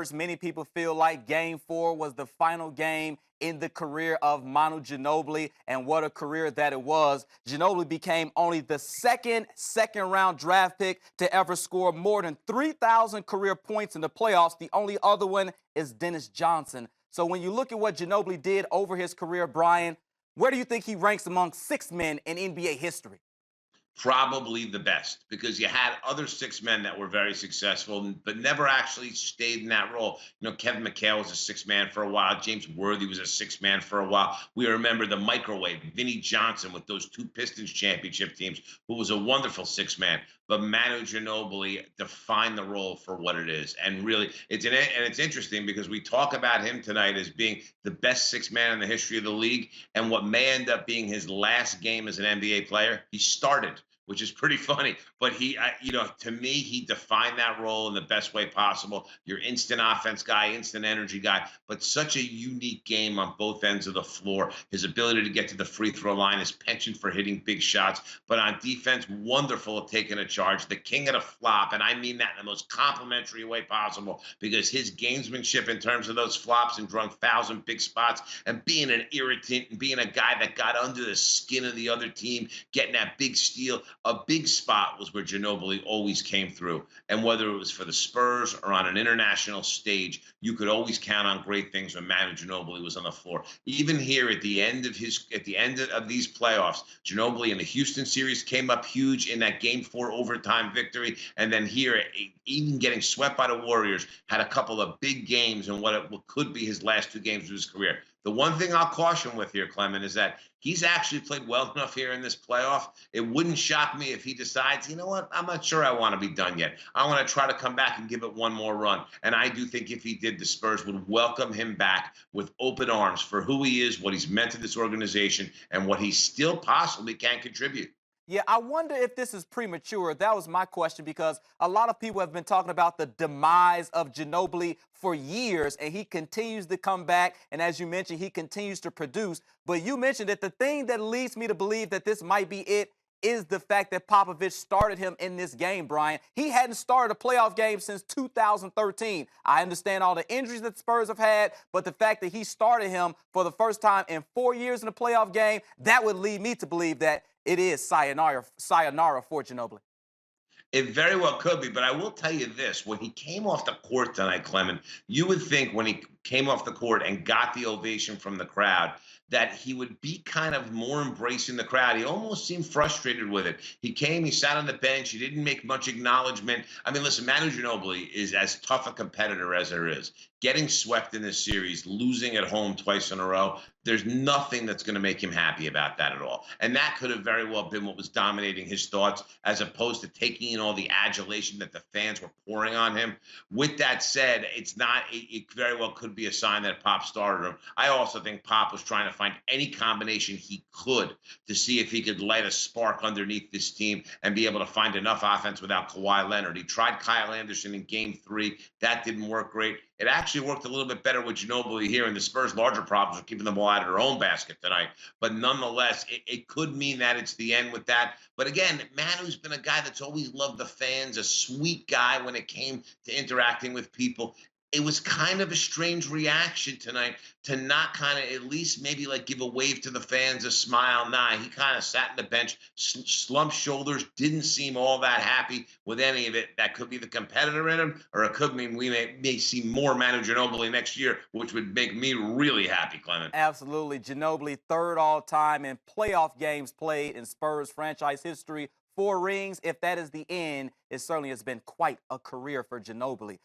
Spurs, many people feel like Game 4 was the final game in the career of Manu Ginobili, and what a career that it was. Ginobili became only the second-round draft pick to ever score more than 3,000 career points in the playoffs. The only other one is Dennis Johnson. So when you look at what Ginobili did over his career, Brian, where do you think he ranks among six men in NBA history? Probably the best, because you had other six men that were very successful, but never actually stayed in that role. Kevin McHale was a six man for a while. James Worthy was a six man for a while. We remember the microwave, Vinnie Johnson with those two Pistons championship teams, who was a wonderful six man. But Manu Ginobili defined the role for what it is. And really, it's interesting because we talk about him tonight as being the best six man in the history of the league. And what may end up being his last game as an NBA player, he started, which is pretty funny. But to me, he defined that role in the best way possible. Your instant offense guy, instant energy guy, but such a unique game on both ends of the floor. His ability to get to the free throw line, his penchant for hitting big shots, but on defense, wonderful at taking a charge, the king of the flop. And I mean that in the most complimentary way possible, because his gamesmanship in terms of those flops and drawing fouls in big spots and being an irritant and being a guy that got under the skin of the other team, getting that big steal. A big spot was where Ginobili always came through. And whether it was for the Spurs or on an international stage, you could always count on great things when Manu Ginobili was on the floor. Even here at the end of these playoffs, Ginobili in the Houston series came up huge in that Game 4 overtime victory. And then here, even getting swept by the Warriors, had a couple of big games in what could be his last two games of his career. The one thing I'll caution with here, Clement, is that he's actually played well enough here in this playoff. It wouldn't shock me if he decides, you know what, I'm not sure I want to be done yet. I want to try to come back and give it one more run. And I do think if he did, the Spurs would welcome him back with open arms for who he is, what he's meant to this organization, and what he still possibly can contribute. Yeah, I wonder if this is premature. That was my question, because a lot of people have been talking about the demise of Ginobili for years, and he continues to come back. And as you mentioned, he continues to produce. But you mentioned that the thing that leads me to believe that this might be it is the fact that Popovich started him in this game, Brian. He hadn't started a playoff game since 2013. I understand all the injuries that the Spurs have had, but the fact that he started him for the first time in 4 years in a playoff game, that would lead me to believe that it is sayonara for Ginobili. It very well could be, but I will tell you this. When he came off the court tonight, Clement, you would think when he came off the court and got the ovation from the crowd that he would be kind of more embracing the crowd. He almost seemed frustrated with it. He came, he sat on the bench, he didn't make much acknowledgement. I mean, listen, Manu Ginobili is as tough a competitor as there is. Getting swept in this series, losing at home twice in a row, there's nothing that's going to make him happy about that at all. And that could have very well been what was dominating his thoughts, as opposed to taking in all the adulation that the fans were pouring on him. With that said, it very well could be a sign that Pop started him. I also think Pop was trying to find any combination he could to see if he could light a spark underneath this team and be able to find enough offense without Kawhi Leonard. He tried Kyle Anderson in Game 3. That didn't work great. It actually worked a little bit better with Ginobili here, and the Spurs' larger problems are keeping the ball out of their own basket tonight. But nonetheless, it could mean that it's the end with that. But again, Manu's been a guy that's always loved the fans, a sweet guy when it came to interacting with people. It was kind of a strange reaction tonight to not kind of at least maybe like give a wave to the fans, a smile. Nah, he kind of sat on the bench, slumped shoulders, didn't seem all that happy with any of it. That could be the competitor in him, or it could mean we may see more Manu Ginobili next year, which would make me really happy, Clement. Absolutely. Ginobili, third all-time in playoff games played in Spurs franchise history. 4 rings. If that is the end, it certainly has been quite a career for Ginobili.